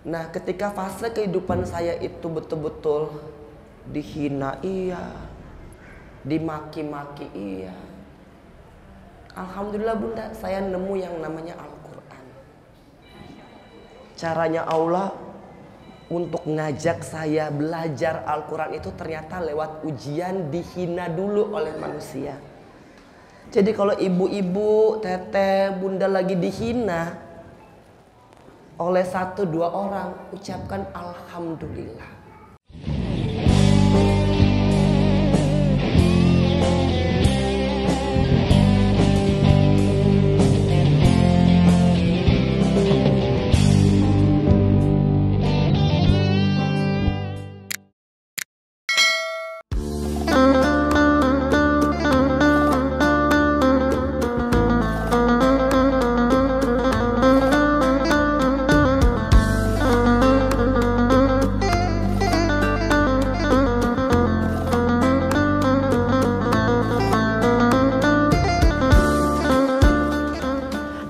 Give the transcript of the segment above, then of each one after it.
Nah, ketika fase kehidupan saya itu betul-betul dihina, iya, dimaki-maki, iya. Alhamdulillah Bunda, saya nemu yang namanya Al-Quran. Caranya Allah untuk ngajak saya belajar Al-Quran itu ternyata lewat ujian, dihina dulu oleh manusia. Jadi kalau ibu-ibu, teteh, bunda lagi dihina oleh 1-2 orang, ucapkan Alhamdulillah.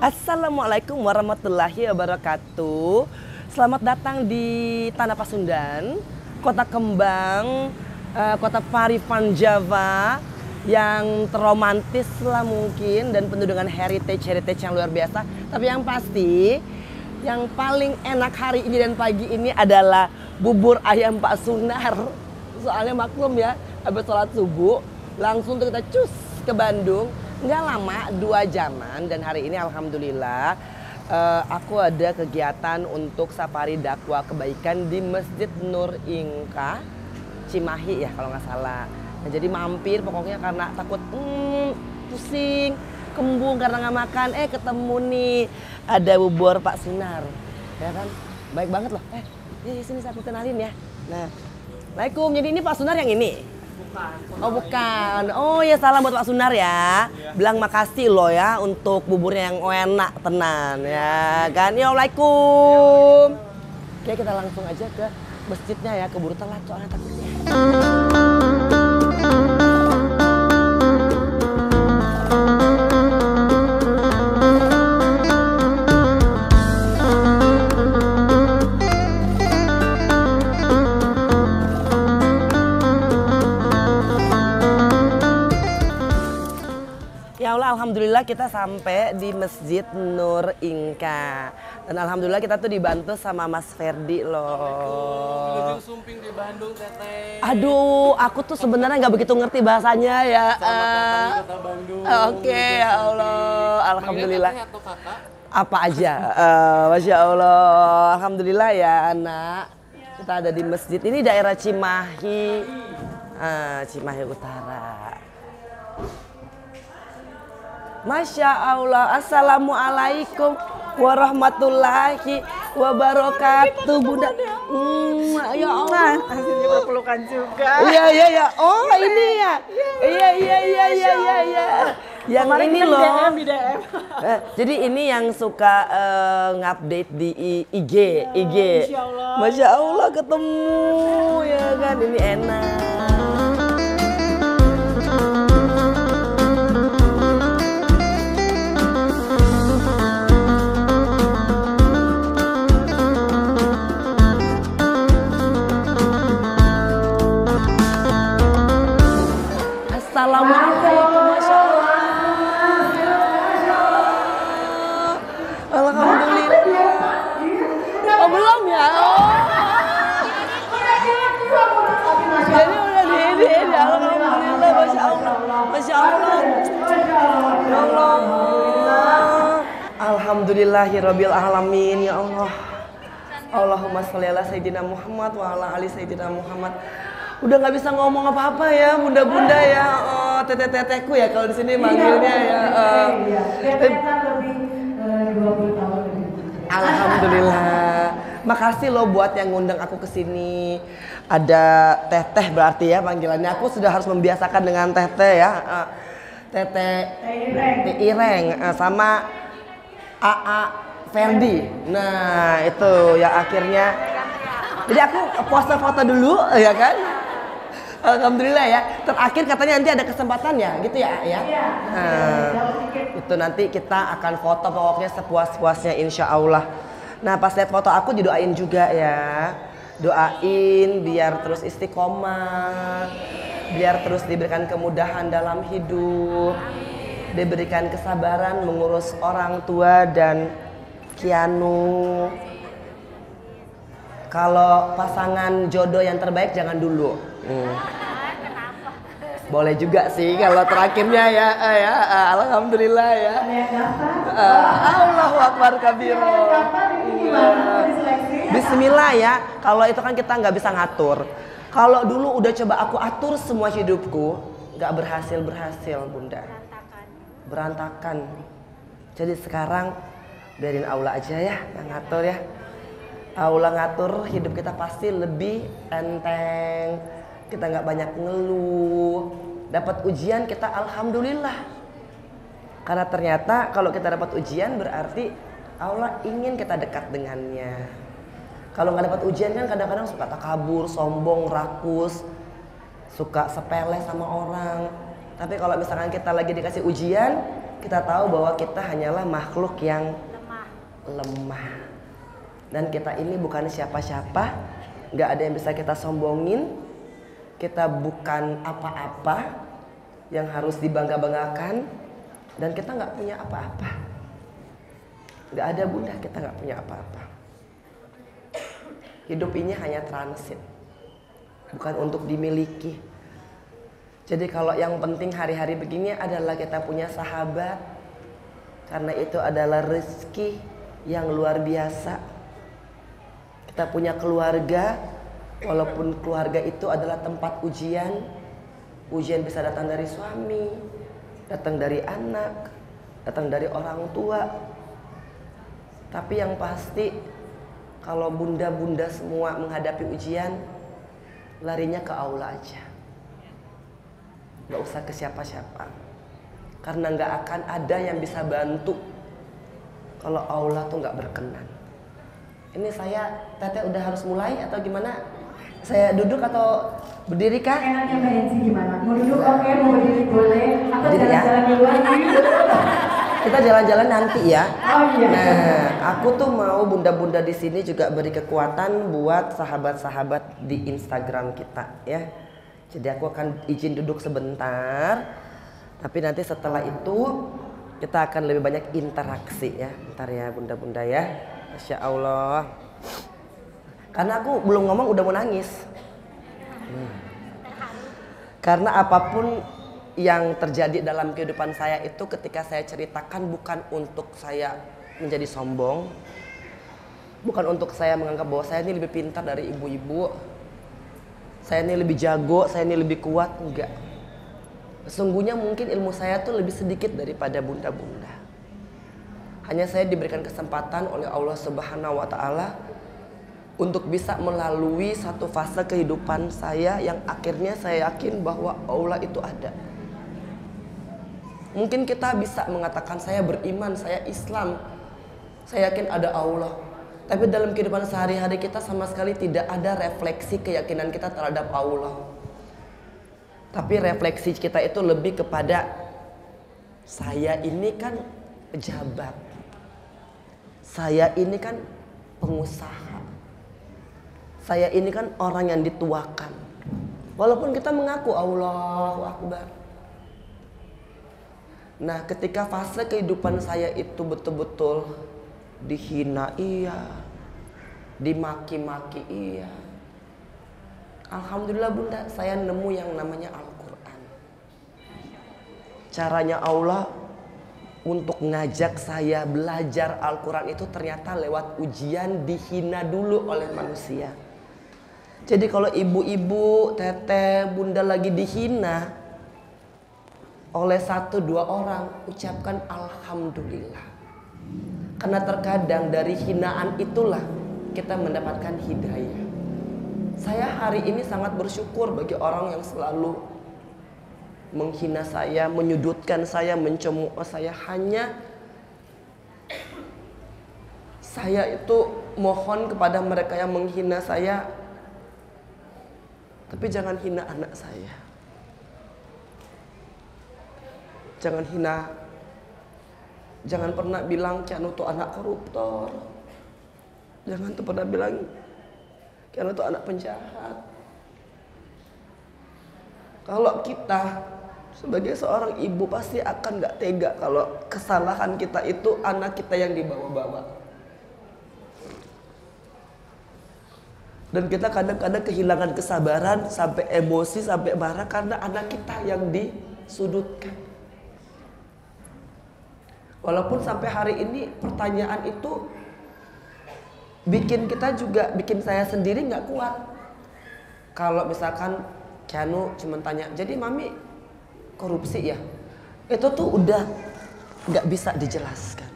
Assalamualaikum warahmatullahi wabarakatuh. Selamat datang di Tanah Pasundan, kota kembang, kota Parifan Java yang terromantis lah mungkin dan penuh dengan heritage yang luar biasa. Tapi yang pasti yang paling enak hari ini dan pagi ini adalah bubur ayam Pak Sunar. Soalnya maklum ya, habis sholat subuh langsung kita cus ke Bandung. Nggak lama, 2 jaman, dan hari ini alhamdulillah aku ada kegiatan untuk safari dakwah kebaikan di Masjid Nur Ingka Cimahi ya kalau nggak salah. Nah, jadi mampir pokoknya karena takut pusing, kembung karena nggak makan. Ketemu nih ada bubur Pak Sunar, ya kan? Baik banget loh. Sini saya kenalin ya. Nah, Assalamualaikum. Jadi ini Pak Sunar yang ini? Oh bukan. Oh ya salam buat Pak Sunar ya. Bilang makasih loh ya untuk buburnya yang enak tenan ya kan. Assalamualaikum. Oke kita langsung aja ke masjidnya ya. Keburu telat soalnya takutnya. Alhamdulillah kita sampai di Masjid Nur Ingka. Dan alhamdulillah kita tuh dibantu sama Mas Ferdi loh. Menuju Sumping di Bandung, Teteh. Aduh, aku tuh sebenarnya nggak begitu ngerti bahasanya ya. Selamat datang di Kota Bandung. Oke, ya Allah. Alhamdulillah. Teteh atau kakak? Apa aja. Masya Allah. Alhamdulillah ya anak. Kita ada di masjid. Ini daerah Cimahi. Cimahi Utara. Masya Allah, assalamualaikum warahmatullahi wabarakatuh, Bunda. Ya Allah, hasilnya berpelukan juga. Iya. Oh ini ya. Iya. Yang kemarin ini kita loh. di DM. Jadi ini yang suka ngupdate di IG. Masya Allah ketemu ya kan, ini enak. Assalamualaikum, Masya Allah. Alhamdulillah. Oh belum ya? Jadi udah di alhamdulillah, Masya Allah. Masya Allah. Ya Allah. Alhamdulillahirabbil alamin, ya Allah. Allahumma sholli ala sayyidina Muhammad wa ala ali sayyidina Muhammad. Udah nggak bisa ngomong apa-apa ya, bunda-bunda ya, teteh-tetehku ya kalau di sini manggilnya ya. Alhamdulillah. Makasih loh buat yang ngundang aku ke sini. Ada teteh berarti ya panggilannya. Aku sudah harus membiasakan dengan teteh ya. Teteh Ireng sama AA Ferdi. Nah itu ya akhirnya. Jadi aku pose foto dulu ya kan. Alhamdulillah ya. Terakhir katanya nanti ada kesempatan ya, gitu ya? Itu nanti kita akan foto pokoknya sepuas-puasnya insya Allah. Nah pas lihat foto aku didoain juga ya. Doain biar terus istiqomah, biar terus diberikan kemudahan dalam hidup, diberikan kesabaran mengurus orang tua dan Kianu. Kalau pasangan jodoh yang terbaik jangan dulu. Boleh juga sih kalau terakhirnya ya, alhamdulillah ya. Allahu Akbar kabiro. Bismillah ya. Kalau itu kan kita nggak bisa ngatur. Kalau dulu udah coba aku atur semua hidupku, nggak berhasil Bunda. Berantakan. Jadi sekarang biarin Allah aja ya yang ngatur ya. Allah ngatur hidup kita pasti lebih enteng. Kita nggak banyak ngeluh, dapat ujian kita alhamdulillah. Karena ternyata kalau kita dapat ujian berarti Allah ingin kita dekat dengannya. Kalau nggak dapat ujian kan kadang-kadang suka takabur, sombong, rakus, suka sepele sama orang. Tapi kalau misalkan kita lagi dikasih ujian, kita tahu bahwa kita hanyalah makhluk yang lemah. Dan kita ini bukan siapa-siapa, nggak ada yang bisa kita sombongin. Kita bukan apa-apa yang harus dibangga-banggakan, dan kita nggak punya apa-apa. Nggak ada Bunda, kita nggak punya apa-apa. Hidup ini hanya transit, bukan untuk dimiliki. Jadi kalau yang penting hari-hari begini adalah kita punya sahabat, karena itu adalah rezeki yang luar biasa. Kita punya keluarga. Walaupun keluarga itu adalah tempat ujian, ujian bisa datang dari suami, datang dari anak, datang dari orang tua. Tapi yang pasti kalau bunda-bunda semua menghadapi ujian, larinya ke Allah aja. Gak usah ke siapa-siapa. Karena gak akan ada yang bisa bantu kalau Allah tuh gak berkenan. Ini saya, Teteh udah harus mulai atau gimana? Saya duduk atau berdiri kah? Enaknya Mbak Enzi gimana? Mau duduk oke, mau berdiri boleh. Atau Berdiri ya? jalan-jalan duluan? Kita jalan-jalan nanti ya. Oh iya. Nah, aku tuh mau bunda-bunda di sini juga beri kekuatan buat sahabat-sahabat di Instagram kita ya. Jadi aku akan izin duduk sebentar. Tapi nanti setelah itu kita akan lebih banyak interaksi ya. Ntar ya bunda-bunda ya. Masya Allah. Karena aku belum ngomong udah mau nangis. Karena apapun yang terjadi dalam kehidupan saya itu ketika saya ceritakan bukan untuk saya menjadi sombong, bukan untuk saya menganggap bahwa saya ini lebih pintar dari ibu-ibu, saya ini lebih jago, saya ini lebih kuat, enggak. Sesungguhnya mungkin ilmu saya tuh lebih sedikit daripada bunda-bunda. Hanya saya diberikan kesempatan oleh Allah Subhanahu wa Ta'ala untuk bisa melalui satu fase kehidupan saya yang akhirnya saya yakin bahwa Allah itu ada. Mungkin kita bisa mengatakan saya beriman, saya Islam, saya yakin ada Allah. Tapi dalam kehidupan sehari-hari kita sama sekali tidak ada refleksi keyakinan kita terhadap Allah. Tapi refleksi kita itu lebih kepada saya ini kan pejabat, saya ini kan pengusaha, saya ini kan orang yang dituakan. Walaupun kita mengaku Allahu Akbar. Nah ketika fase kehidupan saya itu betul-betul dihina iya, dimaki-maki iya, alhamdulillah Bunda, saya nemu yang namanya Al-Quran. Caranya Allah untuk ngajak saya belajar Al-Quran itu ternyata lewat ujian, dihina dulu oleh manusia. Jadi kalau ibu-ibu, teteh, bunda lagi dihina oleh 1-2 orang, ucapkan alhamdulillah. Karena terkadang dari hinaan itulah kita mendapatkan hidayah. Saya hari ini sangat bersyukur bagi orang yang selalu menghina saya, menyudutkan saya, mencemooh saya. Hanya saya itu mohon kepada mereka yang menghina saya, tapi jangan hina anak saya. Jangan hina, jangan pernah bilang Cianu tuh anak koruptor. Jangan tuh pernah bilang karena tuh anak penjahat. Kalau kita sebagai seorang ibu pasti akan gak tega kalau kesalahan kita itu anak kita yang dibawa-bawa. Dan kita kadang-kadang kehilangan kesabaran, sampai emosi, sampai marah karena anak kita yang disudutkan. Walaupun sampai hari ini pertanyaan itu bikin kita juga, bikin saya sendiri gak kuat. Kalau misalkan Kianu cuma tanya, jadi mami korupsi ya? Itu tuh udah gak bisa dijelaskan.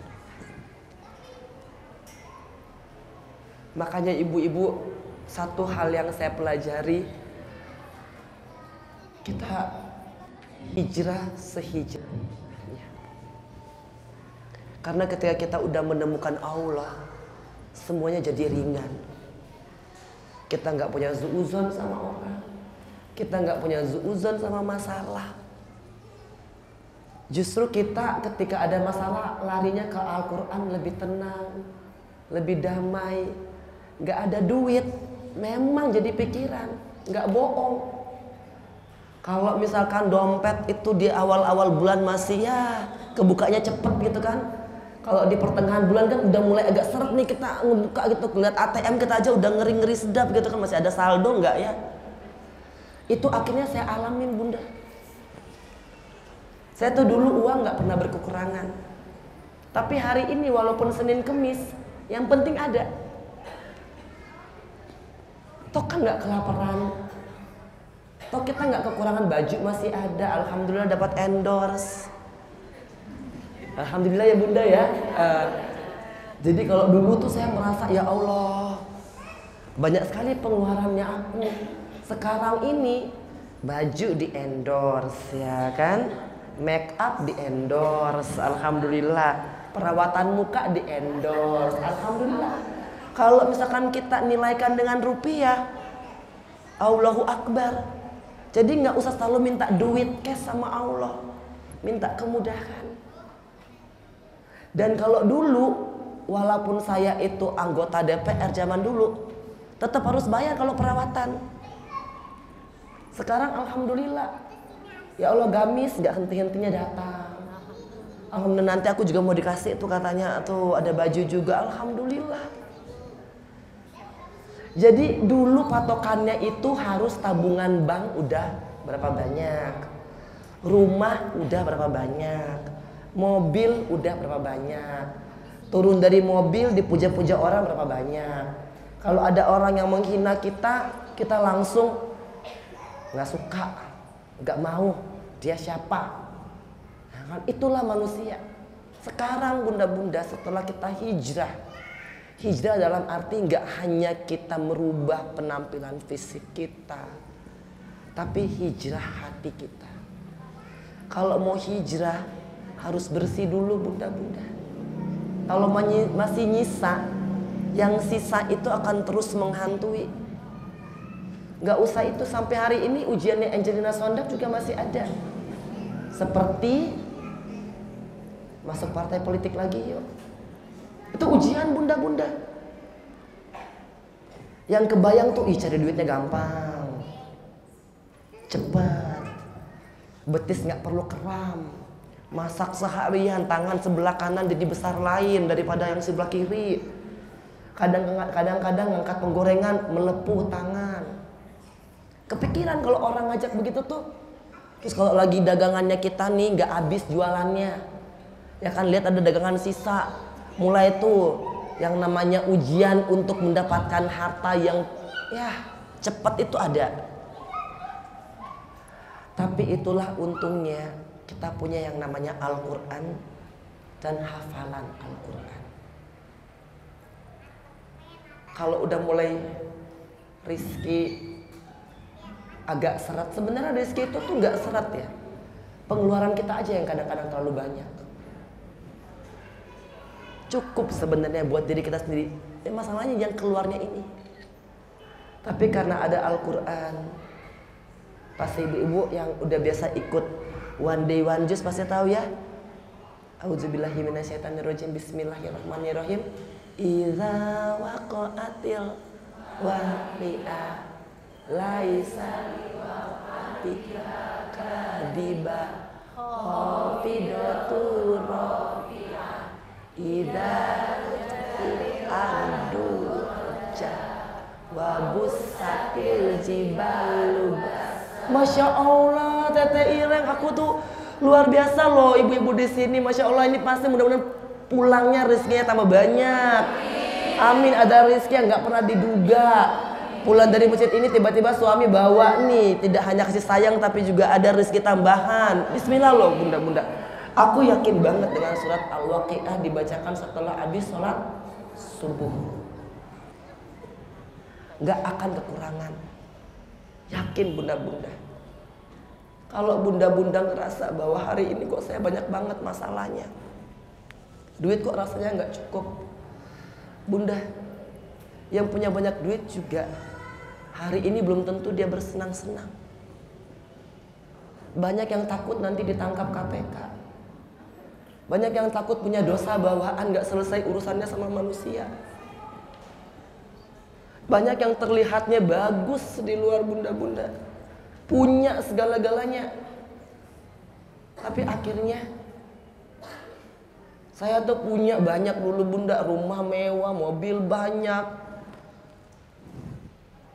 Makanya ibu-ibu, satu hal yang saya pelajari, kita hijrah sehijrahnya. Karena ketika kita udah menemukan Allah, semuanya jadi ringan. Kita nggak punya suudzon sama orang, kita nggak punya suudzon sama masalah. Justru kita ketika ada masalah larinya ke Al-Quran, lebih tenang, lebih damai. Nggak ada duit, memang jadi pikiran, nggak bohong. Kalau misalkan dompet itu di awal-awal bulan masih ya kebukanya cepet gitu kan. Kalau di pertengahan bulan kan udah mulai agak seret nih, kita ngebuka gitu, lihat ATM kita aja udah ngeri-ngeri sedap gitu kan, masih ada saldo nggak ya? Itu akhirnya saya alamin, Bunda. Saya tuh dulu uang nggak pernah berkekurangan, tapi hari ini walaupun Senin Kemis, yang penting ada. Toh kan nggak kelaparan, toh kita nggak kekurangan, baju masih ada, alhamdulillah dapat endorse. Alhamdulillah ya Bunda ya. Jadi kalau dulu tuh saya merasa ya Allah, banyak sekali pengeluarannya aku. Sekarang ini baju di endorse ya kan, make up di endorse, alhamdulillah. Perawatan muka di endorse, alhamdulillah. Kalau misalkan kita nilaikan dengan rupiah, Allahu Akbar. Jadi nggak usah selalu minta duit cash sama Allah, minta kemudahan. Dan kalau dulu, walaupun saya itu anggota DPR zaman dulu, tetap harus bayar kalau perawatan. Sekarang alhamdulillah, ya Allah gamis gak henti-hentinya datang. Alhamdulillah, nanti aku juga mau dikasih tuh katanya tuh ada baju juga, alhamdulillah. Jadi dulu patokannya itu harus tabungan bank udah berapa banyak, rumah udah berapa banyak, mobil udah berapa banyak, turun dari mobil dipuja-puja orang berapa banyak. Kalau ada orang yang menghina kita, kita langsung nggak suka, nggak mau, dia siapa? Nah, kan itulah manusia. Sekarang bunda-bunda setelah kita hijrah, hijrah dalam arti nggak hanya kita merubah penampilan fisik kita, tapi hijrah hati kita. Kalau mau hijrah harus bersih dulu bunda-bunda. Kalau masih nyisa, yang sisa itu akan terus menghantui. Gak usah itu, sampai hari ini ujiannya Angelina Sondakh juga masih ada. Seperti masuk partai politik lagi yuk. Itu ujian bunda-bunda. Yang kebayang tuh, cari duitnya gampang, cepat, betis gak perlu keram. Masak seharian, tangan sebelah kanan jadi besar lain daripada yang sebelah kiri. Kadang-kadang ngangkat penggorengan melepuh tangan. Kepikiran kalau orang ngajak begitu tuh. Terus kalau lagi dagangannya kita nih nggak habis jualannya, ya kan lihat ada dagangan sisa. Mulai tuh yang namanya ujian untuk mendapatkan harta yang ya cepat itu ada. Tapi itulah untungnya kita punya yang namanya Al-Quran dan hafalan Al-Quran. Kalau udah mulai rizki agak seret, sebenarnya rizki itu tuh gak seret ya. Pengeluaran kita aja yang kadang-kadang terlalu banyak. Cukup sebenarnya buat diri kita sendiri. Masalahnya yang keluarnya ini. Tapi karena ada Al-Quran, pasti ibu-ibu yang udah biasa ikut One Day One Juice pasti tahu ya. Auzubillahi minasyaitonirrajim. Bismillahirrahmanirrahim. Iza waqa'atil waqi'ah laisa liwaqatiha kadiba khafidatun rafi'ah idza ardu wa bussatil jibalu. Masya Allah, Teteh Ireng, aku tuh luar biasa loh ibu-ibu di sini. Masya Allah, ini pasti mudah-mudahan pulangnya rezekinya tambah banyak. Amin, ada rezeki yang nggak pernah diduga. Pulang dari masjid ini tiba-tiba suami bawa nih, tidak hanya kasih sayang tapi juga ada rezeki tambahan. Bismillah loh bunda-bunda. Aku yakin banget dengan surat Al-Waqi'ah dibacakan setelah habis sholat subuh. Nggak akan kekurangan. Yakin bunda-bunda. Kalau bunda-bunda ngerasa bahwa hari ini kok saya banyak banget masalahnya, duit kok rasanya nggak cukup, bunda, yang punya banyak duit juga hari ini belum tentu dia bersenang-senang. Banyak yang takut nanti ditangkap KPK. Banyak yang takut punya dosa bawaan nggak selesai urusannya sama manusia. Banyak yang terlihatnya bagus di luar bunda-bunda, punya segala-galanya, tapi akhirnya saya tuh punya banyak dulu bunda, rumah mewah, mobil banyak,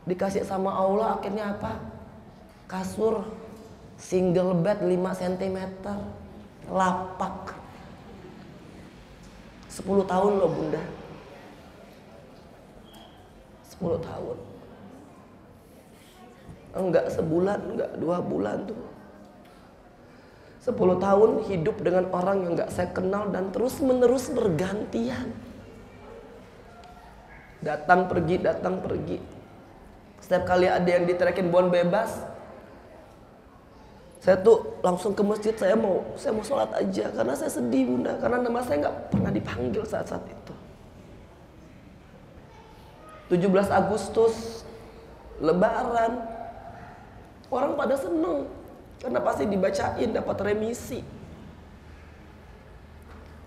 dikasih sama Allah akhirnya apa? Kasur single bed 5 cm, lapak. 10 tahun loh bunda. 10 tahun. Enggak sebulan, enggak 2 bulan tuh. 10 tahun hidup dengan orang yang enggak saya kenal dan terus menerus bergantian. Datang pergi. Setiap kali ada yang diterakin bon bebas, saya tuh langsung ke masjid, saya mau sholat aja karena saya sedih bunda, karena nama saya nggak pernah dipanggil saat-saat itu. 17 Agustus Lebaran, orang pada seneng karena pasti dibacain dapat remisi.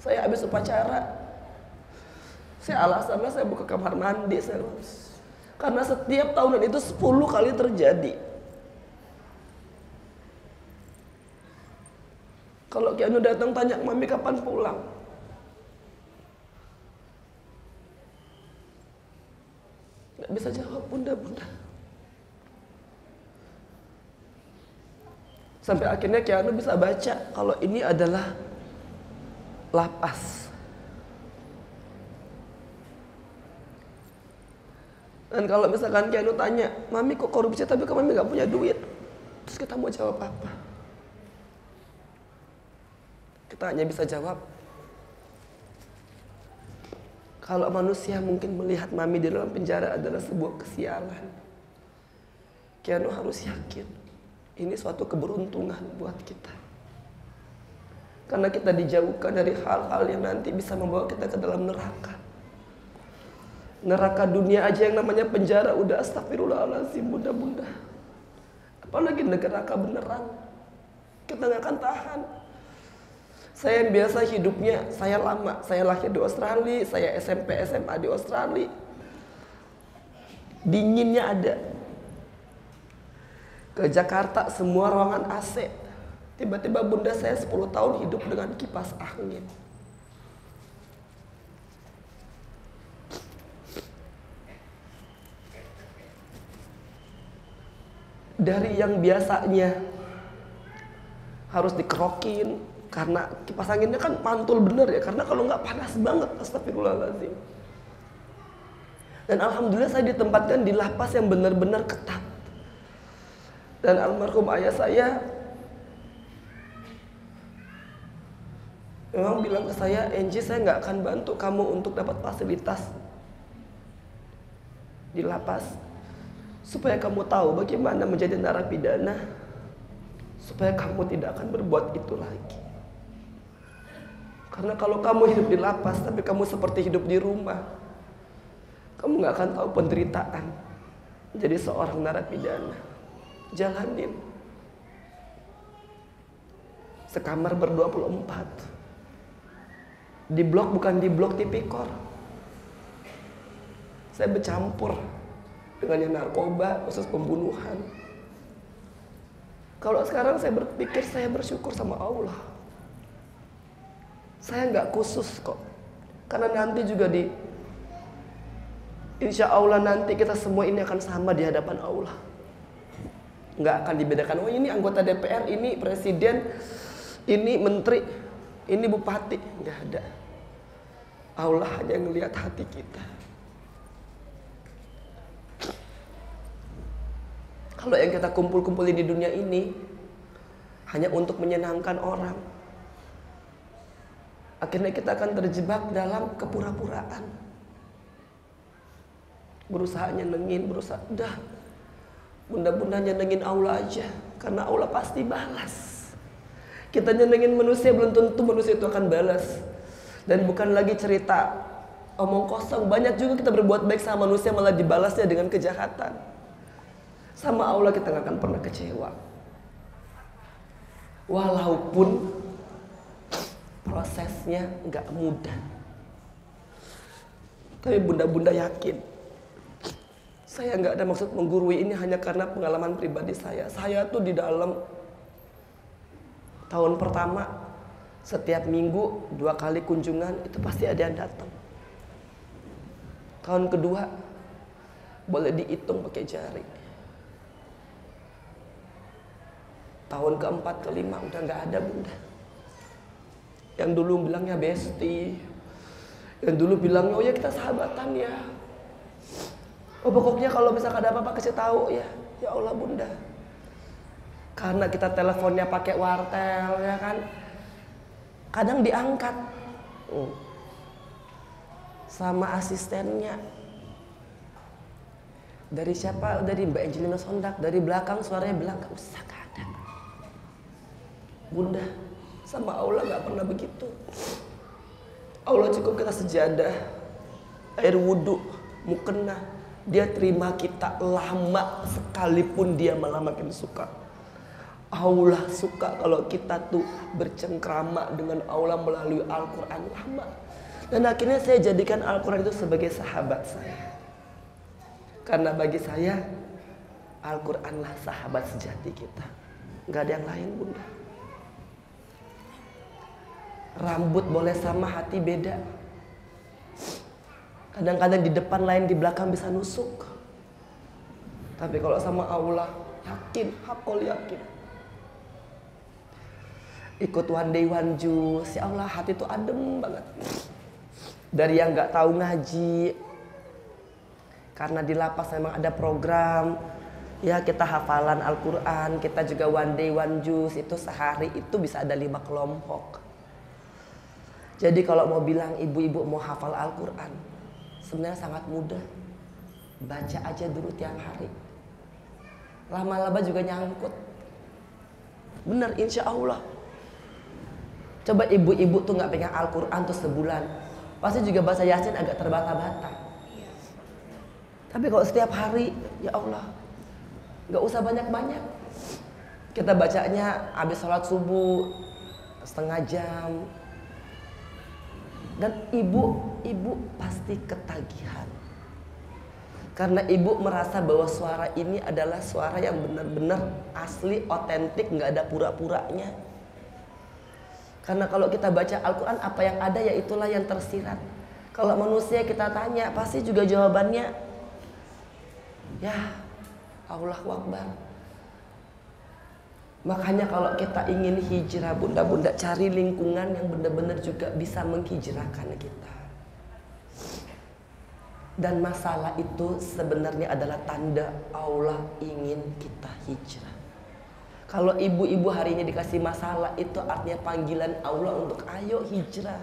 Saya habis upacara, saya alasannya saya buka kamar mandi, karena setiap tahunan itu 10 kali terjadi. Kalau Kianu datang tanya mami kapan pulang, nggak bisa jawab bunda-bunda. Sampai akhirnya Kianu bisa baca kalau ini adalah lapas. Dan kalau misalkan Kianu tanya, mami kok korupsi tapi kok mami nggak punya duit, terus kita mau jawab apa? Kita hanya bisa jawab, kalau manusia mungkin melihat mami di dalam penjara adalah sebuah kesialan, Kianu harus yakin ini suatu keberuntungan buat kita. Karena kita dijauhkan dari hal-hal yang nanti bisa membawa kita ke dalam neraka. Neraka dunia aja yang namanya penjara udah astagfirullahaladzim bunda-bunda. Apalagi neraka beneran, kita gak akan tahan. Saya yang biasa hidupnya, saya lama, saya lahir di Australia, saya SMP, SMA di Australia. Dinginnya ada. Ke Jakarta semua ruangan AC. Tiba-tiba bunda saya 10 tahun hidup dengan kipas angin. Dari yang biasanya harus dikerokin, karena kipas anginnya kan mantul bener ya, karena kalau nggak panas banget, astagfirullahaladzim. Dan alhamdulillah saya ditempatkan di lapas yang benar-benar ketat. Dan almarhum ayah saya memang bilang ke saya, Enji saya nggak akan bantu kamu untuk dapat fasilitas di lapas, supaya kamu tahu bagaimana menjadi narapidana, supaya kamu tidak akan berbuat itu lagi. Karena kalau kamu hidup di lapas tapi kamu seperti hidup di rumah, kamu gak akan tahu penderitaan jadi seorang narapidana. Jalanin. Sekamar ber-24. Di blok bukan di blok tipikor. Saya bercampur dengan yang narkoba, khusus pembunuhan. Kalau sekarang saya berpikir, saya bersyukur sama Allah. Saya nggak khusus kok. Karena nanti juga insya Allah nanti kita semua ini akan sama di hadapan Allah. Nggak akan dibedakan, oh ini anggota DPR, ini presiden, ini menteri, ini bupati. Nggak ada. Allah hanya ngelihat hati kita. Kalau yang kita kumpul-kumpulin di dunia ini hanya untuk menyenangkan orang, akhirnya kita akan terjebak dalam kepura-puraan. Berusaha nyenengin, udah bunda-bunda nyenengin Allah aja, karena Allah pasti balas. Kita nyenengin manusia, belum tentu manusia itu akan balas. Dan bukan lagi cerita omong kosong, banyak juga kita berbuat baik sama manusia malah dibalasnya dengan kejahatan. Sama Allah kita gak akan pernah kecewa. Walaupun prosesnya gak mudah. Tapi bunda-bunda yakin, saya gak ada maksud menggurui, ini hanya karena pengalaman pribadi saya. Saya tuh di dalam tahun pertama, setiap minggu 2 kali kunjungan, itu pasti ada yang datang. Tahun kedua, boleh dihitung pakai jari. Tahun keempat, kelima udah nggak ada bunda. Yang dulu bilangnya bestie, yang dulu bilangnya oh ya kita sahabatan ya. Oh pokoknya kalau misalkan ada apa-apa kasih tahu ya. Ya Allah bunda. Karena kita teleponnya pakai wartel ya kan. Kadang diangkat sama asistennya. Dari siapa? Dari Mbak Angelina Sondak. Dari belakang suaranya bilang gak usah, gak ada. Bunda, sama Allah gak pernah begitu. Allah cukup kita sejadah, air wudhu, mukena. Dia terima kita lama sekalipun dia malah makin suka. Allah suka kalau kita tuh bercengkrama dengan Allah melalui Al-Quran lama. Dan akhirnya saya jadikan Al-Quran itu sebagai sahabat saya. Karena bagi saya Al-Quranlah sahabat sejati kita. Gak ada yang lain bunda. Rambut boleh sama, hati beda. Kadang-kadang di depan lain, di belakang bisa nusuk. Tapi kalau sama Allah, yakin, hakul yakin. Ikut one day one juice, ya Allah hati itu adem banget. Dari yang gak tahu ngaji, karena di lapas memang ada program, ya kita hafalan Al-Quran, kita juga one day one juice, itu sehari itu bisa ada 5 kelompok. Jadi kalau mau bilang ibu-ibu mau hafal Al-Quran, sebenarnya sangat mudah. Baca aja dulu tiap hari. Lama-lama juga nyangkut. Bener insya Allah. Coba ibu-ibu tuh gak pegang Al-Quran tuh sebulan, pasti juga baca Yasin agak terbata-bata. Tapi kalau setiap hari, ya Allah, gak usah banyak-banyak. Kita bacanya habis sholat subuh, setengah jam. Dan ibu pasti ketagihan. Karena ibu merasa bahwa suara ini adalah suara yang benar-benar asli, otentik, nggak ada pura-puranya. Karena kalau kita baca Al-Quran, apa yang ada ya itulah yang tersirat. Kalau manusia kita tanya, pasti juga jawabannya, ya Allahu Akbar. Makanya kalau kita ingin hijrah bunda-bunda, cari lingkungan yang benar-benar juga bisa menghijrahkan kita. Dan masalah itu sebenarnya adalah tanda Allah ingin kita hijrah. Kalau ibu-ibu hari ini dikasih masalah, itu artinya panggilan Allah untuk ayo hijrah.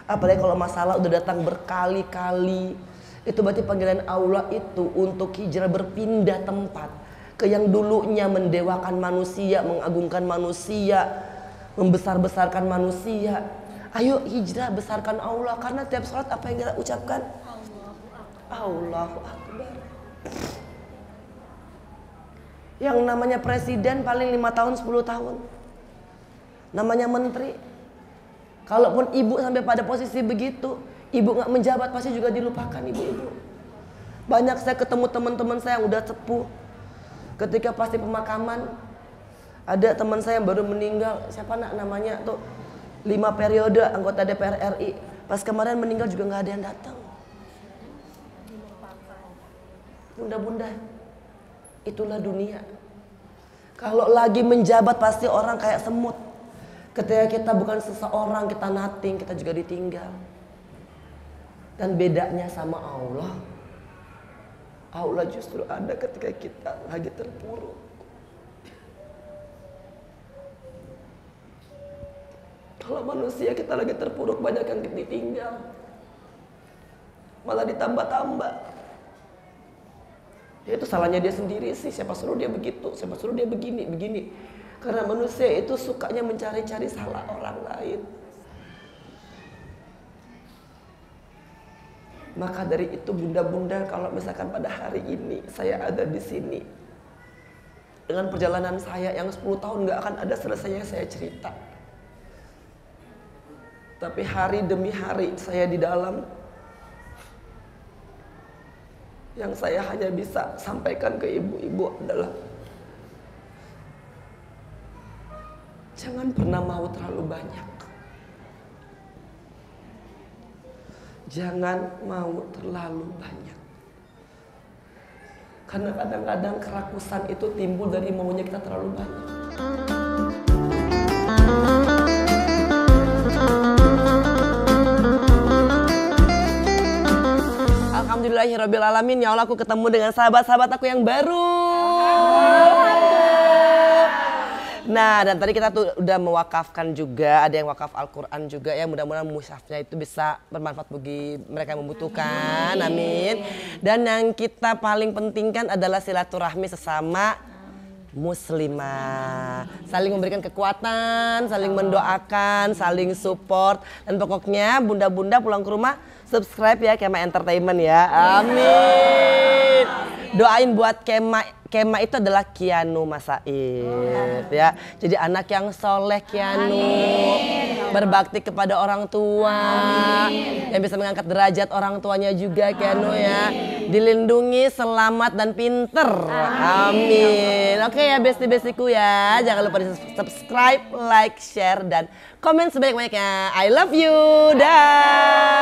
Apalagi kalau masalah udah datang berkali-kali, itu berarti panggilan Allah itu untuk hijrah, berpindah tempat. Ke yang dulunya mendewakan manusia, mengagungkan manusia, membesar-besarkan manusia. Ayo hijrah, besarkan Allah. Karena tiap sholat apa yang kita ucapkan? Allahu Akbar. Yang namanya presiden paling 5 tahun, 10 tahun. Namanya menteri. Kalaupun ibu sampai pada posisi begitu, Ibu nggak menjabat pasti juga dilupakan ibu-ibu. Banyak saya ketemu teman-teman saya yang udah sepuh. Ketika pasti pemakaman, ada teman saya yang baru meninggal, siapa namanya tuh, 5 periode anggota DPR RI. Pas kemarin meninggal juga nggak ada yang datang. Bunda-bunda, itulah dunia. Kalau lagi menjabat pasti orang kayak semut. Ketika kita bukan seseorang, kita nothing, kita juga ditinggal. Dan bedanya sama Allah, Allah justru ada ketika kita lagi terpuruk. Kalau manusia kita lagi terpuruk, banyak yang ditinggal, malah ditambah-tambah. Ya itu salahnya dia sendiri sih. Siapa suruh dia begitu, siapa suruh dia begini. Karena manusia itu sukanya mencari-cari salah orang lain. Maka dari itu bunda-bunda, kalau misalkan pada hari ini saya ada di sini, dengan perjalanan saya yang 10 tahun gak akan ada selesainya saya cerita. Tapi hari demi hari saya di dalam, yang saya hanya bisa sampaikan ke ibu-ibu adalah jangan pernah mau terlalu banyak. Jangan mau terlalu banyak. Karena kadang-kadang kerakusan itu timbul dari maunya kita terlalu banyak. Alhamdulillahirrabbilalamin. Ya Allah, aku ketemu dengan sahabat-sahabat aku yang baru. Nah, dan tadi kita tuh udah mewakafkan juga, ada yang wakaf Al-Quran juga ya. Mudah-mudahan mushafnya itu bisa bermanfaat bagi mereka yang membutuhkan, amin. Dan yang kita paling pentingkan adalah silaturahmi sesama muslimah. Saling memberikan kekuatan, saling mendoakan, saling support. Dan pokoknya bunda-bunda pulang ke rumah subscribe ya Kema Entertainment ya, amin. Doain buat Kema itu adalah Kianu Masaid ya. Jadi anak yang soleh Kianu, berbakti kepada orang tua, yang bisa mengangkat derajat orang tuanya juga Kianu ya. Dilindungi, selamat dan pinter. Amin. Oke ya besti-bestiku ya. Jangan lupa di subscribe, like, share dan komen sebanyak-banyaknya. I love you. Dah.